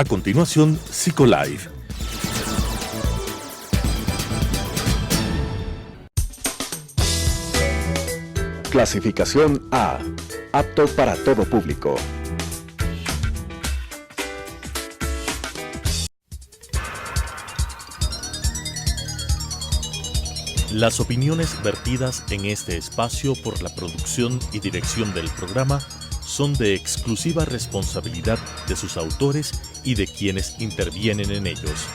A continuación, Psicolife. Clasificación A. Apto para todo público. Las opiniones vertidas en este espacio por la producción y dirección del programa son de exclusiva responsabilidad de sus autores y de quienes intervienen en ellos.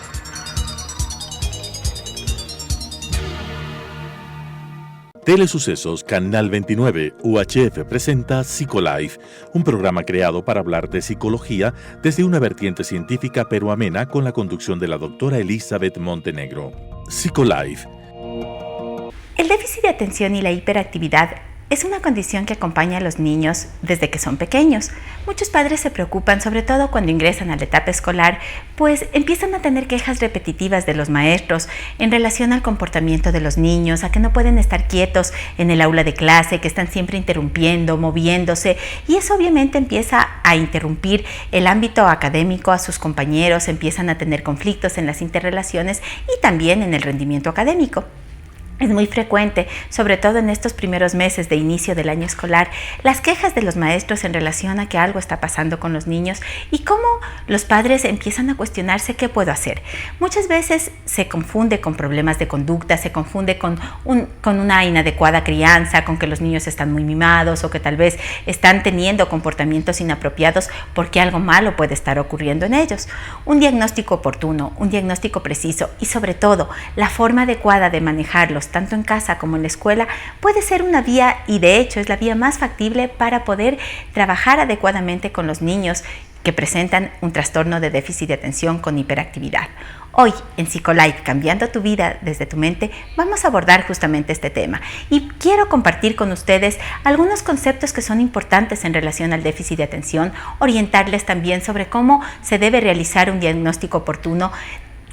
Telesucesos Canal 29 UHF presenta Psicolife, un programa creado para hablar de psicología desde una vertiente científica pero amena con la conducción de la doctora Elizabeth Montenegro. Psicolife. El déficit de atención y la hiperactividad es una condición que acompaña a los niños desde que son pequeños. Muchos padres se preocupan, sobre todo cuando ingresan a la etapa escolar, pues empiezan a tener quejas repetitivas de los maestros en relación al comportamiento de los niños, a que no pueden estar quietos en el aula de clase, que están siempre interrumpiendo, moviéndose, y eso obviamente empieza a interrumpir el ámbito académico a sus compañeros, empiezan a tener conflictos en las interrelaciones y también en el rendimiento académico. Es muy frecuente, sobre todo en estos primeros meses de inicio del año escolar, las quejas de los maestros en relación a que algo está pasando con los niños y cómo los padres empiezan a cuestionarse qué puedo hacer. Muchas veces se confunde con problemas de conducta, se confunde con una inadecuada crianza, con que los niños están muy mimados o que tal vez están teniendo comportamientos inapropiados porque algo malo puede estar ocurriendo en ellos. Un diagnóstico oportuno, un diagnóstico preciso y sobre todo la forma adecuada de manejarlos tanto en casa como en la escuela, puede ser una vía, y de hecho es la vía más factible para poder trabajar adecuadamente con los niños que presentan un trastorno de déficit de atención con hiperactividad. Hoy en Psicolife, cambiando tu vida desde tu mente, vamos a abordar justamente este tema y quiero compartir con ustedes algunos conceptos que son importantes en relación al déficit de atención, orientarles también sobre cómo se debe realizar un diagnóstico oportuno,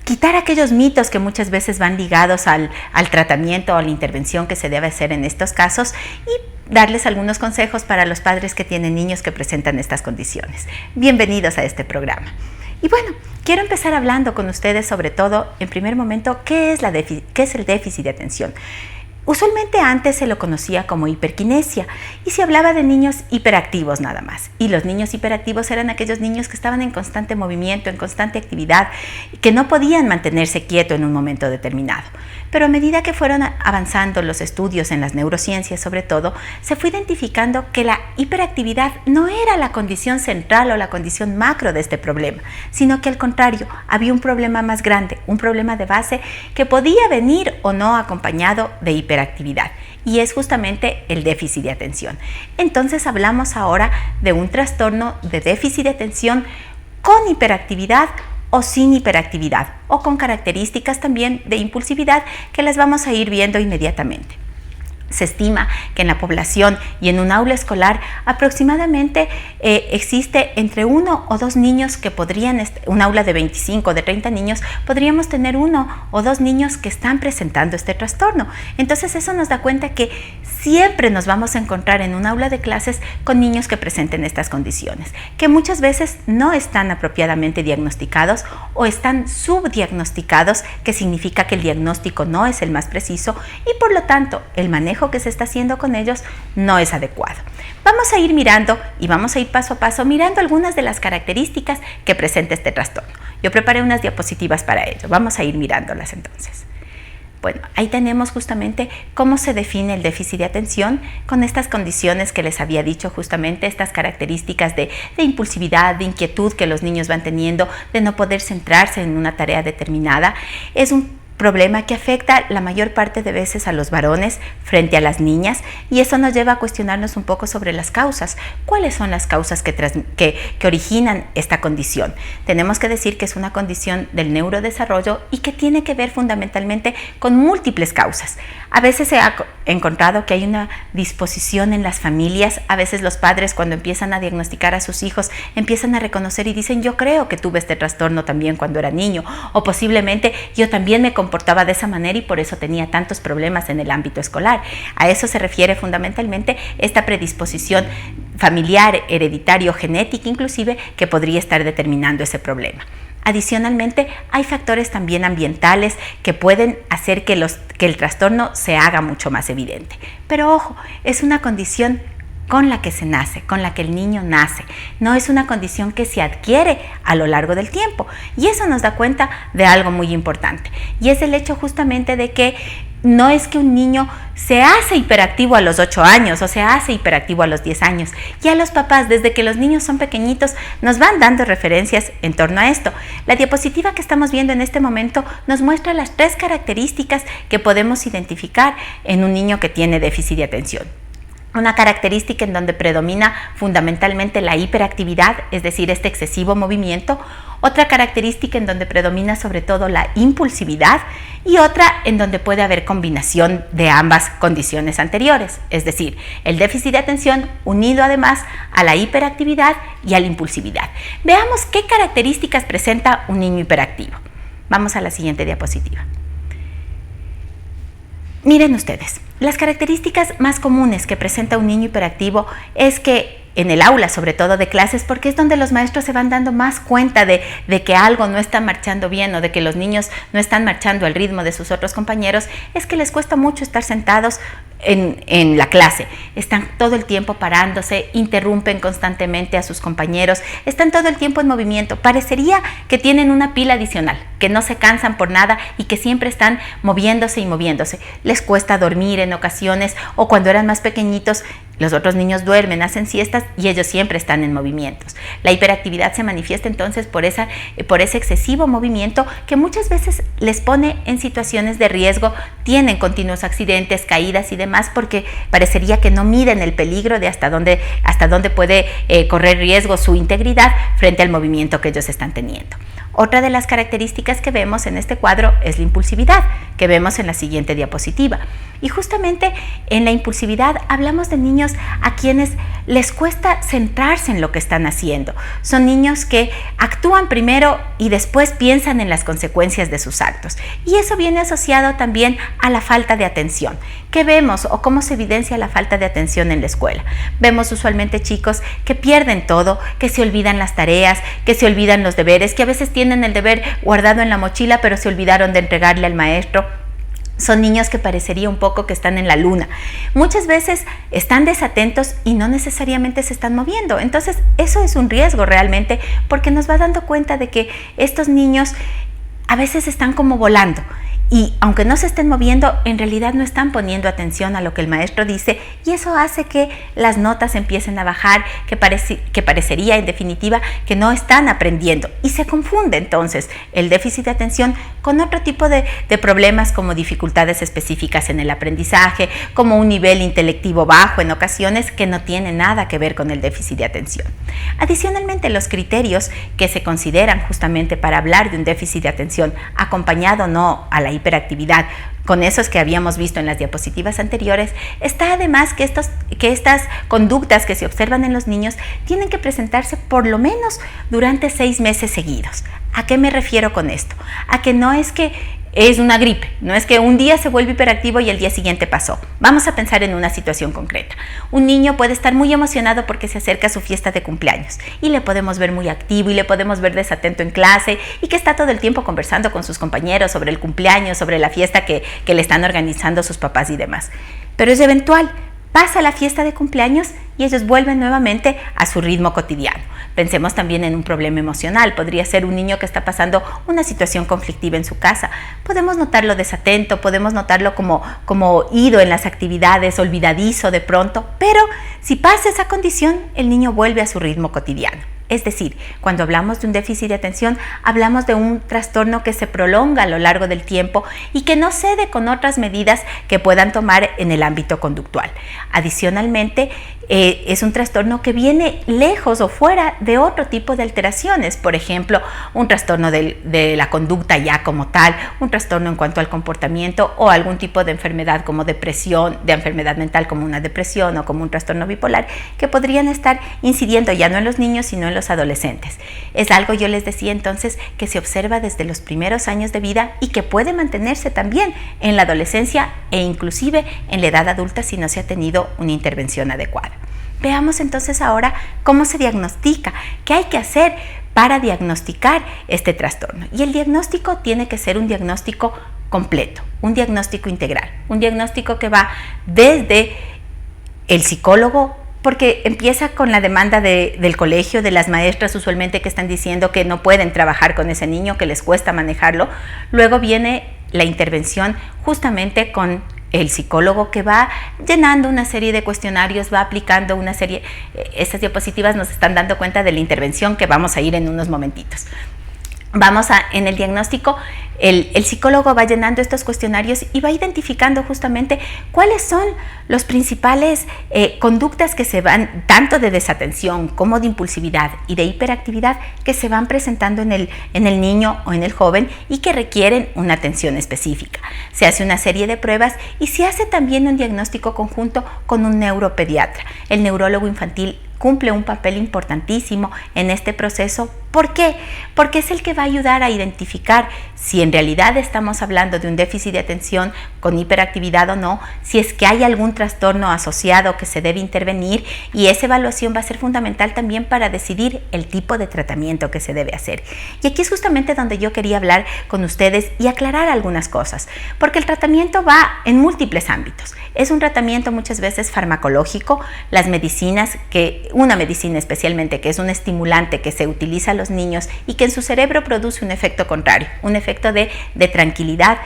quitar aquellos mitos que muchas veces van ligados al tratamiento o a la intervención que se debe hacer en estos casos y darles algunos consejos para los padres que tienen niños que presentan estas condiciones. Bienvenidos a este programa. Y bueno, quiero empezar hablando con ustedes sobre todo, en primer momento, ¿qué es el déficit de atención? Usualmente antes se lo conocía como hiperquinesia y se hablaba de niños hiperactivos nada más. Y los niños hiperactivos eran aquellos niños que estaban en constante movimiento, en constante actividad, que no podían mantenerse quietos en un momento determinado. Pero a medida que fueron avanzando los estudios en las neurociencias sobre todo, se fue identificando que la hiperactividad no era la condición central o la condición macro de este problema, sino que al contrario, había un problema más grande, un problema de base que podía venir o no acompañado de hiperactividad, y es justamente el déficit de atención. Entonces hablamos ahora de un trastorno de déficit de atención con hiperactividad o sin hiperactividad, o con características también de impulsividad que las vamos a ir viendo inmediatamente. Se estima que en la población y en un aula escolar aproximadamente existe entre 1 o 2 niños que podrían, un aula de 25 o de 30 niños, podríamos tener 1 o 2 niños que están presentando este trastorno. Entonces eso nos da cuenta que siempre nos vamos a encontrar en un aula de clases con niños que presenten estas condiciones, que muchas veces no están apropiadamente diagnosticados o están subdiagnosticados, que significa que el diagnóstico no es el más preciso y por lo tanto el manejo que se está haciendo con ellos no es adecuado. Vamos a ir mirando y vamos a ir paso a paso mirando algunas de las características que presenta este trastorno. Yo preparé unas diapositivas para ello. Vamos a ir mirándolas entonces. Bueno, ahí tenemos justamente cómo se define el déficit de atención con estas condiciones que les había dicho, justamente estas características de impulsividad, de inquietud que los niños van teniendo, de no poder centrarse en una tarea determinada. Es un problema que afecta la mayor parte de veces a los varones frente a las niñas, y eso nos lleva a cuestionarnos un poco sobre las causas. ¿Cuáles son las causas que originan esta condición? Tenemos que decir que es una condición del neurodesarrollo y que tiene que ver fundamentalmente con múltiples causas. A veces se ha encontrado que hay una disposición en las familias. A veces los padres, cuando empiezan a diagnosticar a sus hijos, empiezan a reconocer y dicen: yo creo que tuve este trastorno también cuando era niño, o posiblemente yo también me comportaba de esa manera y por eso tenía tantos problemas en el ámbito escolar. A eso se refiere fundamentalmente esta predisposición familiar, hereditario, genética inclusive, que podría estar determinando ese problema. Adicionalmente, hay factores también ambientales que pueden hacer que el trastorno se haga mucho más evidente. Pero ojo, es una condición con la que se nace, con la que el niño nace. No es una condición que se adquiere a lo largo del tiempo. Y eso nos da cuenta de algo muy importante. Y es el hecho justamente de que no es que un niño se hace hiperactivo a los 8 años o se hace hiperactivo a los 10 años. Ya los papás, desde que los niños son pequeñitos, nos van dando referencias en torno a esto. La diapositiva que estamos viendo en este momento nos muestra las 3 características que podemos identificar en un niño que tiene déficit de atención. Una característica en donde predomina fundamentalmente la hiperactividad, es decir, este excesivo movimiento. Otra característica en donde predomina sobre todo la impulsividad y otra en donde puede haber combinación de ambas condiciones anteriores, es decir, el déficit de atención unido además a la hiperactividad y a la impulsividad. Veamos qué características presenta un niño hiperactivo. Vamos a la siguiente diapositiva. Miren ustedes, las características más comunes que presenta un niño hiperactivo es que en el aula, sobre todo de clases, porque es donde los maestros se van dando más cuenta de que algo no está marchando bien o de que los niños no están marchando al ritmo de sus otros compañeros, es que les cuesta mucho estar sentados en la clase. Están todo el tiempo parándose, interrumpen constantemente a sus compañeros, están todo el tiempo en movimiento. Parecería que tienen una pila adicional, que no se cansan por nada y que siempre están moviéndose y moviéndose. Les cuesta dormir en ocasiones, o cuando eran más pequeñitos, los otros niños duermen, hacen siestas y ellos siempre están en movimientos. La hiperactividad se manifiesta entonces por ese excesivo movimiento que muchas veces les pone en situaciones de riesgo. Tienen continuos accidentes, caídas y demás, porque parecería que no miden el peligro de hasta dónde puede correr riesgo su integridad frente al movimiento que ellos están teniendo. Otra de las características que vemos en este cuadro es la impulsividad, que vemos en la siguiente diapositiva. Y justamente en la impulsividad hablamos de niños a quienes les cuesta centrarse en lo que están haciendo. Son niños que actúan primero y después piensan en las consecuencias de sus actos. Y eso viene asociado también a la falta de atención. ¿Qué vemos o cómo se evidencia la falta de atención en la escuela? Vemos usualmente chicos que pierden todo, que se olvidan las tareas, que se olvidan los deberes, que a veces tienen el deber guardado en la mochila pero se olvidaron de entregarle al maestro. Son niños que parecería un poco que están en la luna. Muchas veces están desatentos y no necesariamente se están moviendo. Entonces eso es un riesgo realmente, porque nos va dando cuenta de que estos niños a veces están como volando. Y aunque no se estén moviendo, en realidad no están poniendo atención a lo que el maestro dice, y eso hace que las notas empiecen a bajar, que parecería en definitiva que no están aprendiendo. Y se confunde entonces el déficit de atención con otro tipo de problemas, como dificultades específicas en el aprendizaje, como un nivel intelectivo bajo en ocasiones, que no tiene nada que ver con el déficit de atención. Adicionalmente, los criterios que se consideran justamente para hablar de un déficit de atención, acompañado o no a la hiperactividad, con esos que habíamos visto en las diapositivas anteriores, está además que estas conductas que se observan en los niños tienen que presentarse por lo menos durante 6 meses seguidos. ¿A qué me refiero con esto? A que no es que es una gripe, no es que un día se vuelve hiperactivo y el día siguiente pasó. Vamos a pensar en una situación concreta. Un niño puede estar muy emocionado porque se acerca a su fiesta de cumpleaños y le podemos ver muy activo y le podemos ver desatento en clase y que está todo el tiempo conversando con sus compañeros sobre el cumpleaños, sobre la fiesta que le están organizando sus papás y demás. Pero es eventual. Pasa la fiesta de cumpleaños y ellos vuelven nuevamente a su ritmo cotidiano. Pensemos también en un problema emocional. Podría ser un niño que está pasando una situación conflictiva en su casa. Podemos notarlo desatento, podemos notarlo como ido en las actividades, olvidadizo de pronto, pero si pasa esa condición, el niño vuelve a su ritmo cotidiano. Es decir, cuando hablamos de un déficit de atención, hablamos de un trastorno que se prolonga a lo largo del tiempo y que no cede con otras medidas que puedan tomar en el ámbito conductual. Adicionalmente, es un trastorno que viene lejos o fuera de otro tipo de alteraciones, por ejemplo, un trastorno de la conducta ya como tal, un trastorno en cuanto al comportamiento o algún tipo de enfermedad como depresión, de enfermedad mental como una depresión o como un trastorno bipolar, que podrían estar incidiendo ya no en los niños, sino en los los adolescentes. Es algo, yo les decía entonces, que se observa desde los primeros años de vida y que puede mantenerse también en la adolescencia e inclusive en la edad adulta si no se ha tenido una intervención adecuada. Veamos entonces ahora cómo se diagnostica, qué hay que hacer para diagnosticar este trastorno. Y el diagnóstico tiene que ser un diagnóstico completo, un diagnóstico integral, un diagnóstico que va desde el psicólogo, porque empieza con la demanda del colegio, de las maestras usualmente que están diciendo que no pueden trabajar con ese niño, que les cuesta manejarlo. Luego viene la intervención justamente con el psicólogo, que va llenando una serie de cuestionarios, va aplicando una serie. Estas diapositivas nos están dando cuenta de la intervención que vamos a ir en unos momentitos. En el diagnóstico, el psicólogo va llenando estos cuestionarios y va identificando justamente cuáles son los principales conductas que se van, tanto de desatención como de impulsividad y de hiperactividad, que se van presentando en el niño o en el joven y que requieren una atención específica. Se hace una serie de pruebas y se hace también un diagnóstico conjunto con un neuropediatra. El neurólogo infantil cumple un papel importantísimo en este proceso. ¿Por qué? Porque es el que va a ayudar a identificar si en realidad estamos hablando de un déficit de atención con hiperactividad o no, si es que hay algún trastorno asociado que se debe intervenir, y esa evaluación va a ser fundamental también para decidir el tipo de tratamiento que se debe hacer. Y aquí es justamente donde yo quería hablar con ustedes y aclarar algunas cosas, porque el tratamiento va en múltiples ámbitos. Es un tratamiento muchas veces farmacológico, las medicinas, una medicina especialmente que es un estimulante que se utiliza a los niños y que en su cerebro produce un efecto contrario, un efecto de tranquilidad.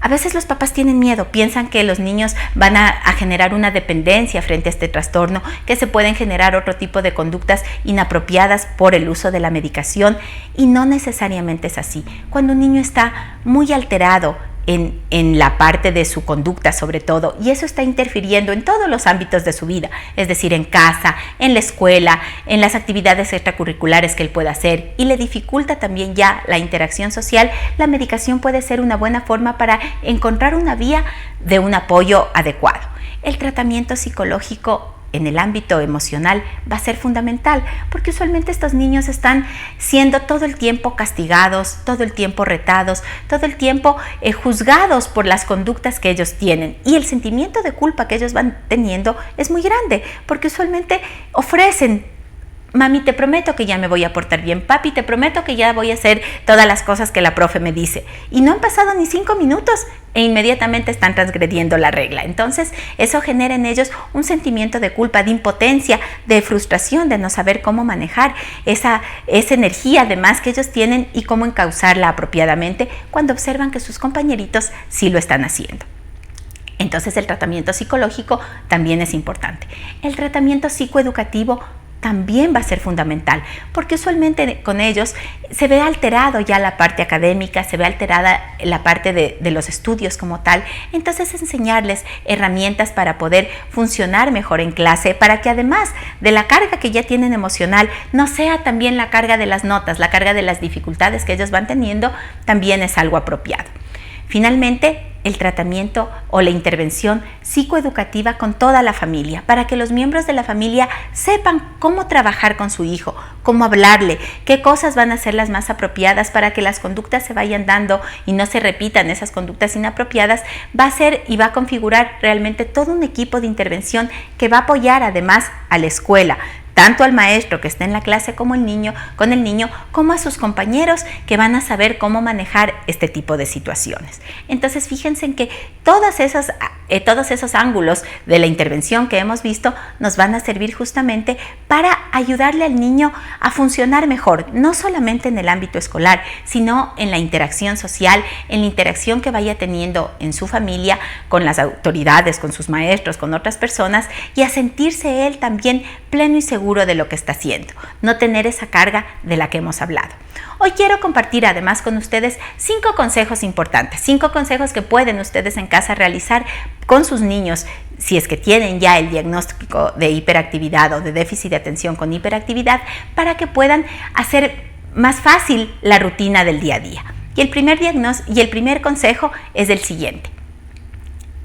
A veces los papás tienen miedo, piensan que los niños van a generar una dependencia frente a este trastorno, que se pueden generar otro tipo de conductas inapropiadas por el uso de la medicación, y no necesariamente es así. Cuando un niño está muy alterado en la parte de su conducta sobre todo, y eso está interfiriendo en todos los ámbitos de su vida, es decir, en casa, en la escuela, en las actividades extracurriculares que él pueda hacer, y le dificulta también ya la interacción social, la medicación puede ser una buena forma para encontrar una vía de un apoyo adecuado. El tratamiento psicológico en el ámbito emocional va a ser fundamental, porque usualmente estos niños están siendo todo el tiempo castigados, todo el tiempo retados, todo el tiempo juzgados por las conductas que ellos tienen, y el sentimiento de culpa que ellos van teniendo es muy grande, porque usualmente ofrecen: mami, te prometo que ya me voy a portar bien, papi, te prometo que ya voy a hacer todas las cosas que la profe me dice, y no han pasado ni 5 minutos e inmediatamente están transgrediendo la regla. Entonces eso genera en ellos un sentimiento de culpa, de impotencia, de frustración, de no saber cómo manejar esa energía además que ellos tienen y cómo encauzarla apropiadamente cuando observan que sus compañeritos sí lo están haciendo. Entonces el tratamiento psicológico también es importante. El tratamiento psicoeducativo también va a ser fundamental, porque usualmente con ellos se ve alterado ya la parte académica, se ve alterada la parte de los estudios como tal. Entonces enseñarles herramientas para poder funcionar mejor en clase, para que además de la carga que ya tienen emocional, no sea también la carga de las notas, la carga de las dificultades que ellos van teniendo, también es algo apropiado. Finalmente, el tratamiento o la intervención psicoeducativa con toda la familia, para que los miembros de la familia sepan cómo trabajar con su hijo, cómo hablarle, qué cosas van a ser las más apropiadas para que las conductas se vayan dando y no se repitan esas conductas inapropiadas. Va a ser y va a configurar realmente todo un equipo de intervención que va a apoyar además a la escuela, tanto al maestro que está en la clase como el niño, como a sus compañeros que van a saber cómo manejar este tipo de situaciones. Entonces fíjense en que todos esos ángulos de la intervención que hemos visto nos van a servir justamente para ayudarle al niño a funcionar mejor, no solamente en el ámbito escolar, sino en la interacción social, en la interacción que vaya teniendo en su familia, con las autoridades, con sus maestros, con otras personas, y a sentirse él también pleno y seguro de lo que está haciendo, no tener esa carga de la que hemos hablado. Hoy quiero compartir además con ustedes 5 consejos importantes, 5 consejos que pueden ustedes en casa realizar con sus niños si es que tienen ya el diagnóstico de hiperactividad o de déficit de atención con hiperactividad, para que puedan hacer más fácil la rutina del día a día. Y el primer consejo es el siguiente.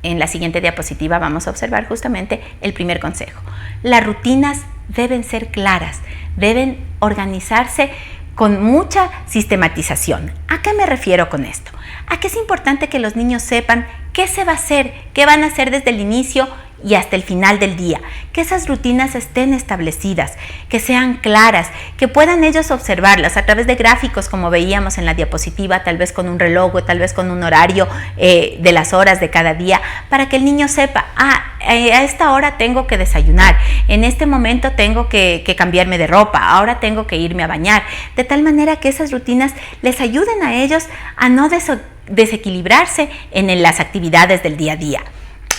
En la siguiente diapositiva vamos a observar justamente el primer consejo. Las rutinas deben ser claras, deben organizarse con mucha sistematización. ¿A qué me refiero con esto? A que es importante que los niños sepan qué se va a hacer, qué van a hacer desde el inicio y hasta el final del día, que esas rutinas estén establecidas, que sean claras, que puedan ellos observarlas a través de gráficos como veíamos en la diapositiva, tal vez con un reloj o tal vez con un horario de las horas de cada día, para que el niño sepa, a esta hora tengo que desayunar, en este momento tengo que cambiarme de ropa, ahora tengo que irme a bañar, de tal manera que esas rutinas les ayuden a ellos a no desequilibrarse en las actividades del día a día.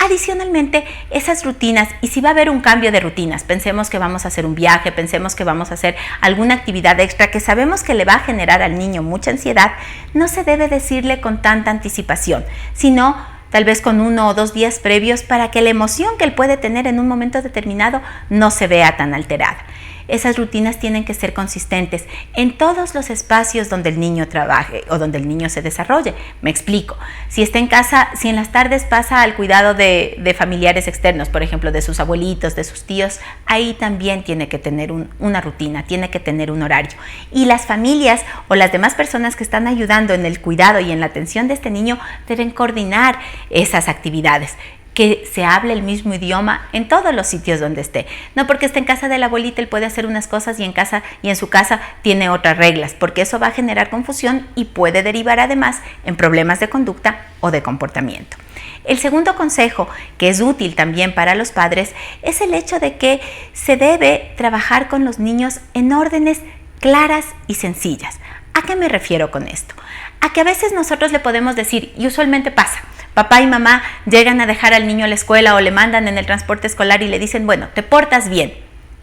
Adicionalmente, esas rutinas, y si va a haber un cambio de rutinas, pensemos que vamos a hacer un viaje, pensemos que vamos a hacer alguna actividad extra que sabemos que le va a generar al niño mucha ansiedad, no se debe decirle con tanta anticipación, sino tal vez con 1 o 2 días previos para que la emoción que él puede tener en un momento determinado no se vea tan alterada. Esas rutinas tienen que ser consistentes en todos los espacios donde el niño trabaje o donde el niño se desarrolle. Me explico. Si está en casa, si en las tardes pasa al cuidado de familiares externos, por ejemplo, de sus abuelitos, de sus tíos, ahí también tiene que tener una rutina, tiene que tener un horario. Y las familias o las demás personas que están ayudando en el cuidado y en la atención de este niño deben coordinar esas actividades, que se hable el mismo idioma en todos los sitios donde esté. No porque esté en casa de la abuelita él puede hacer unas cosas y en su casa tiene otras reglas, porque eso va a generar confusión y puede derivar además en problemas de conducta o de comportamiento. El segundo consejo, que es útil también para los padres, es el hecho de que se debe trabajar con los niños en órdenes claras y sencillas. ¿A qué me refiero con esto? A que a veces nosotros le podemos decir, y usualmente pasa, papá y mamá llegan a dejar al niño a la escuela o le mandan en el transporte escolar y le dicen, bueno, te portas bien.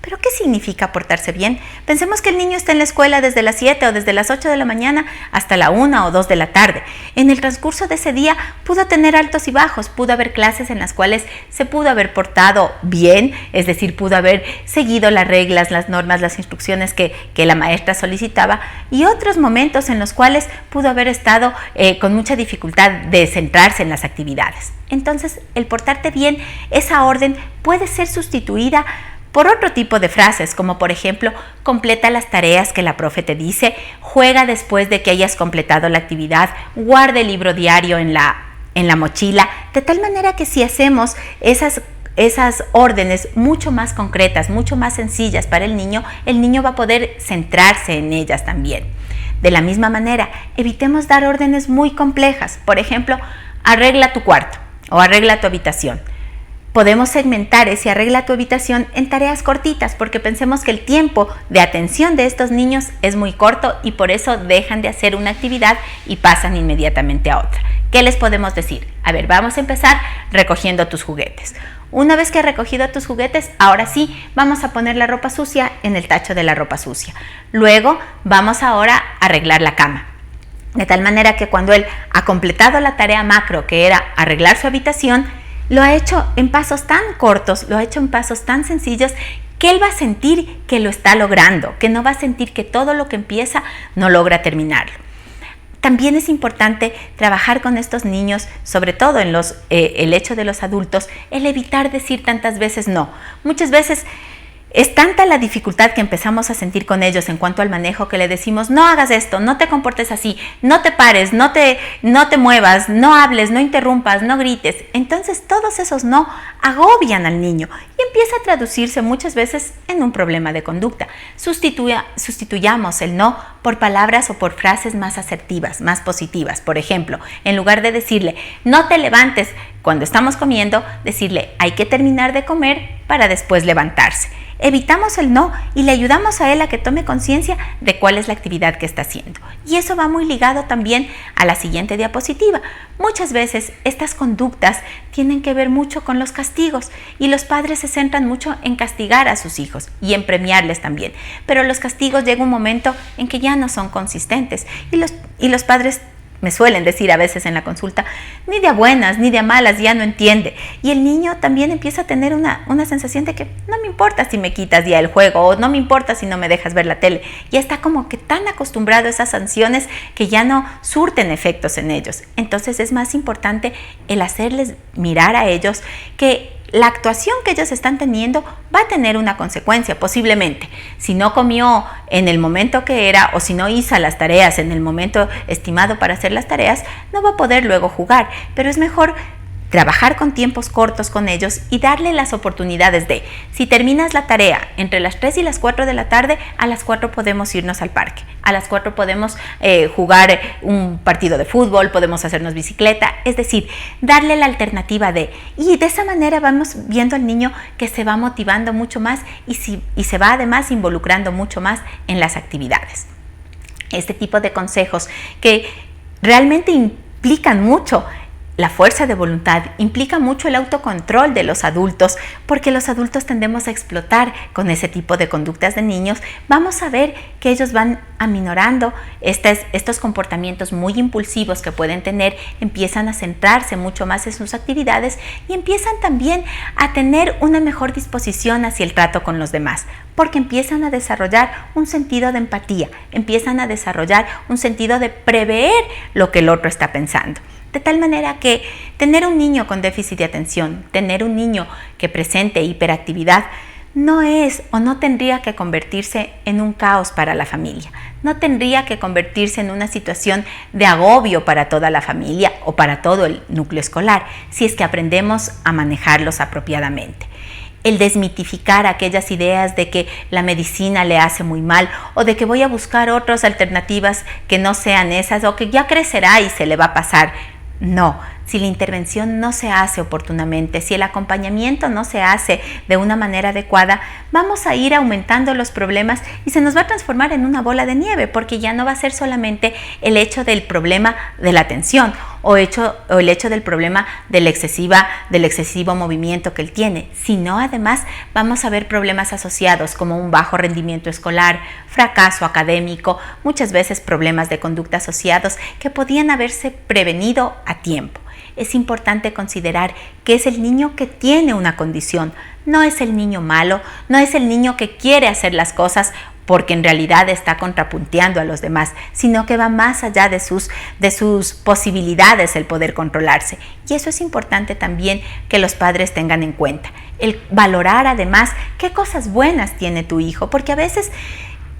¿Pero qué significa portarse bien? Pensemos que el niño está en la escuela desde las 7 o desde las 8 de la mañana hasta la 1 o 2 de la tarde. En el transcurso de ese día pudo tener altos y bajos, pudo haber clases en las cuales se pudo haber portado bien, es decir, pudo haber seguido las reglas, las normas, las instrucciones que la maestra solicitaba, y otros momentos en los cuales pudo haber estado con mucha dificultad de centrarse en las actividades. Entonces, el portarte bien, esa orden puede ser sustituida por otro tipo de frases, como por ejemplo, completa las tareas que la profe te dice, juega después de que hayas completado la actividad, guarda el libro diario en la mochila, de tal manera que si hacemos esas órdenes mucho más concretas, mucho más sencillas para el niño va a poder centrarse en ellas también. De la misma manera, evitemos dar órdenes muy complejas, por ejemplo, arregla tu cuarto o arregla tu habitación. Podemos segmentar ese arregla tu habitación en tareas cortitas porque pensemos que el tiempo de atención de estos niños es muy corto y por eso dejan de hacer una actividad y pasan inmediatamente a otra. ¿Qué les podemos decir? A ver, vamos a empezar recogiendo tus juguetes. Una vez que has recogido tus juguetes, ahora sí, vamos a poner la ropa sucia en el tacho de la ropa sucia. Luego, vamos ahora a arreglar la cama. De tal manera que cuando él ha completado la tarea macro, que era arreglar su habitación, lo ha hecho en pasos tan cortos, lo ha hecho en pasos tan sencillos que él va a sentir que lo está logrando, que no va a sentir que todo lo que empieza no logra terminarlo. También es importante trabajar con estos niños, sobre todo en el hecho de los adultos, el evitar decir tantas veces no. Muchas veces es tanta la dificultad que empezamos a sentir con ellos en cuanto al manejo que le decimos, no hagas esto, no te comportes así, no te pares, no te muevas, no hables, no interrumpas, no grites. Entonces todos esos no agobian al niño y empieza a traducirse muchas veces en un problema de conducta. Sustituyamos el no por palabras o por frases más asertivas, más positivas. Por ejemplo, en lugar de decirle, no te levantes cuando estamos comiendo, decirle, hay que terminar de comer para después levantarse. Evitamos el no y le ayudamos a él a que tome conciencia de cuál es la actividad que está haciendo. Y eso va muy ligado también a la siguiente diapositiva. Muchas veces estas conductas tienen que ver mucho con los castigos y los padres se centran mucho en castigar a sus hijos y en premiarles también. Pero los castigos llega un momento en que ya no son consistentes y los padres me suelen decir a veces en la consulta, ni de a buenas ni de a malas, ya no entiende. Y el niño también empieza a tener una sensación de que no me importa si me quitas ya el juego o no me importa si no me dejas ver la tele. Ya está como que tan acostumbrado a esas sanciones que ya no surten efectos en ellos. Entonces es más importante el hacerles mirar a ellos que la actuación que ellos están teniendo va a tener una consecuencia, posiblemente. Si no comió en el momento que era, o si no hizo las tareas en el momento estimado para hacer las tareas, no va a poder luego jugar. Pero es mejor trabajar con tiempos cortos con ellos y darle las oportunidades de, si terminas la tarea entre las 3 y las 4 de la tarde, a las 4 podemos irnos al parque, a las 4 podemos jugar un partido de fútbol, podemos hacernos bicicleta, es decir, darle la alternativa de, y de esa manera vamos viendo al niño que se va motivando mucho más y se va además involucrando mucho más en las actividades. Este tipo de consejos que realmente implican mucho la fuerza de voluntad, implica mucho el autocontrol de los adultos, porque los adultos tendemos a explotar con ese tipo de conductas de niños. Vamos a ver que ellos van aminorando estos comportamientos muy impulsivos que pueden tener, empiezan a centrarse mucho más en sus actividades y empiezan también a tener una mejor disposición hacia el trato con los demás, porque empiezan a desarrollar un sentido de empatía, empiezan a desarrollar un sentido de prever lo que el otro está pensando. De tal manera que tener un niño con déficit de atención, tener un niño que presente hiperactividad, no es o no tendría que convertirse en un caos para la familia. No tendría que convertirse en una situación de agobio para toda la familia o para todo el núcleo escolar, si es que aprendemos a manejarlos apropiadamente. El desmitificar aquellas ideas de que la medicina le hace muy mal o de que voy a buscar otras alternativas que no sean esas o que ya crecerá y se le va a pasar. No, si la intervención no se hace oportunamente, si el acompañamiento no se hace de una manera adecuada, vamos a ir aumentando los problemas y se nos va a transformar en una bola de nieve, porque ya no va a ser solamente el hecho del problema de la atención o el hecho del problema del excesivo movimiento que él tiene, sino además vamos a ver problemas asociados como un bajo rendimiento escolar, fracaso académico, muchas veces problemas de conducta asociados que podían haberse prevenido a tiempo. Es importante considerar que es el niño que tiene una condición, no es el niño malo, no es el niño que quiere hacer las cosas porque en realidad está contrapunteando a los demás, sino que va más allá de sus posibilidades el poder controlarse. Y eso es importante también que los padres tengan en cuenta. El valorar además qué cosas buenas tiene tu hijo, porque a veces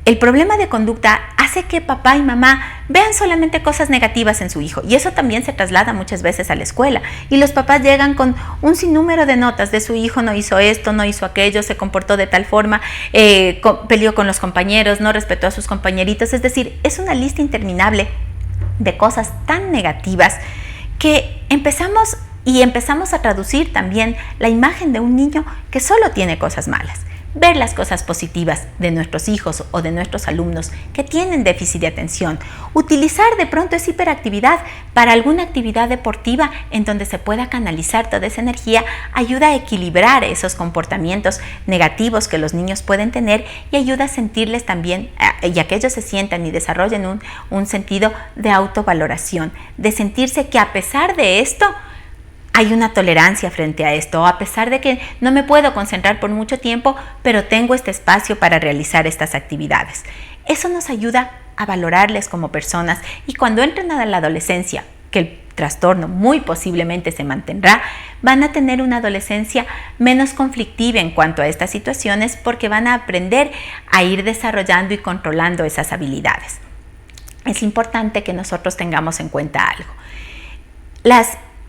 el problema de conducta hace que papá y mamá vean solamente cosas negativas en su hijo, y eso también se traslada muchas veces a la escuela, y los papás llegan con un sinnúmero de notas de su hijo: no hizo esto, no hizo aquello, se comportó de tal forma, peleó con los compañeros, no respetó a sus compañeritos. Es decir, es una lista interminable de cosas tan negativas que empezamos a traducir también la imagen de un niño que solo tiene cosas malas. Ver las cosas positivas de nuestros hijos o de nuestros alumnos que tienen déficit de atención, utilizar de pronto esa hiperactividad para alguna actividad deportiva en donde se pueda canalizar toda esa energía, ayuda a equilibrar esos comportamientos negativos que los niños pueden tener y ayuda a sentirles también, y a que ellos se sientan y desarrollen un sentido de autovaloración, de sentirse que a pesar de esto, hay una tolerancia frente a esto, a pesar de que no me puedo concentrar por mucho tiempo, pero tengo este espacio para realizar estas actividades. Eso nos ayuda a valorarles como personas, y cuando entren a la adolescencia, que el trastorno muy posiblemente se mantendrá, van a tener una adolescencia menos conflictiva en cuanto a estas situaciones, porque van a aprender a ir desarrollando y controlando esas habilidades. Es importante que nosotros tengamos en cuenta algo.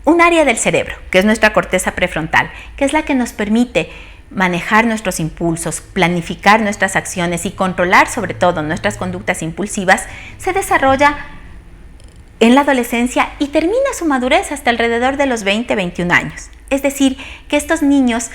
Un área del cerebro, que es nuestra corteza prefrontal, que es la que nos permite manejar nuestros impulsos, planificar nuestras acciones y controlar sobre todo nuestras conductas impulsivas, se desarrolla en la adolescencia y termina su madurez hasta alrededor de los 20-21 años. Es decir, que estos niños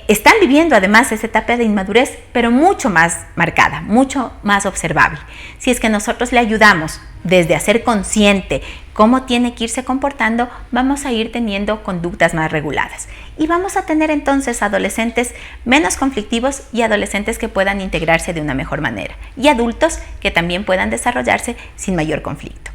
están viviendo además esa etapa de inmadurez, pero mucho más marcada, mucho más observable. Si es que nosotros le ayudamos desde hacer consciente cómo tiene que irse comportando, vamos a ir teniendo conductas más reguladas. Y vamos a tener entonces adolescentes menos conflictivos y adolescentes que puedan integrarse de una mejor manera. Y adultos que también puedan desarrollarse sin mayor conflicto.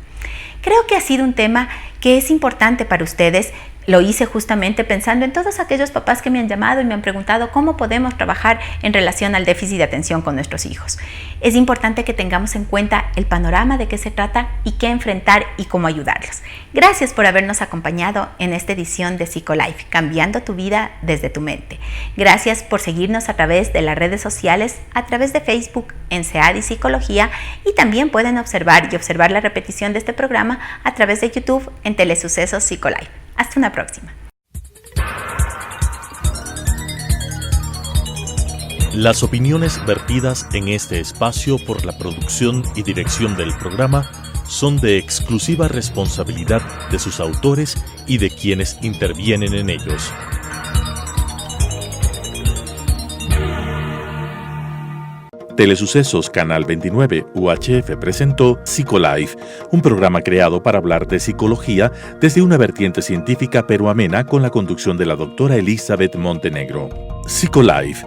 Creo que ha sido un tema que es importante para ustedes. Lo hice justamente pensando en todos aquellos papás que me han llamado y me han preguntado cómo podemos trabajar en relación al déficit de atención con nuestros hijos. Es importante que tengamos en cuenta el panorama de qué se trata y qué enfrentar y cómo ayudarlos. Gracias por habernos acompañado en esta edición de Psicolife, cambiando tu vida desde tu mente. Gracias por seguirnos a través de las redes sociales, a través de Facebook, en SEADI Psicología, y también pueden observar la repetición de este programa a través de YouTube en Telesucesos Psicolife. Hasta una próxima. Las opiniones vertidas en este espacio por la producción y dirección del programa son de exclusiva responsabilidad de sus autores y de quienes intervienen en ellos. Telesucesos Canal 29 UHF presentó Psicolife, un programa creado para hablar de psicología desde una vertiente científica pero amena con la conducción de la doctora Elizabeth Montenegro. Psicolife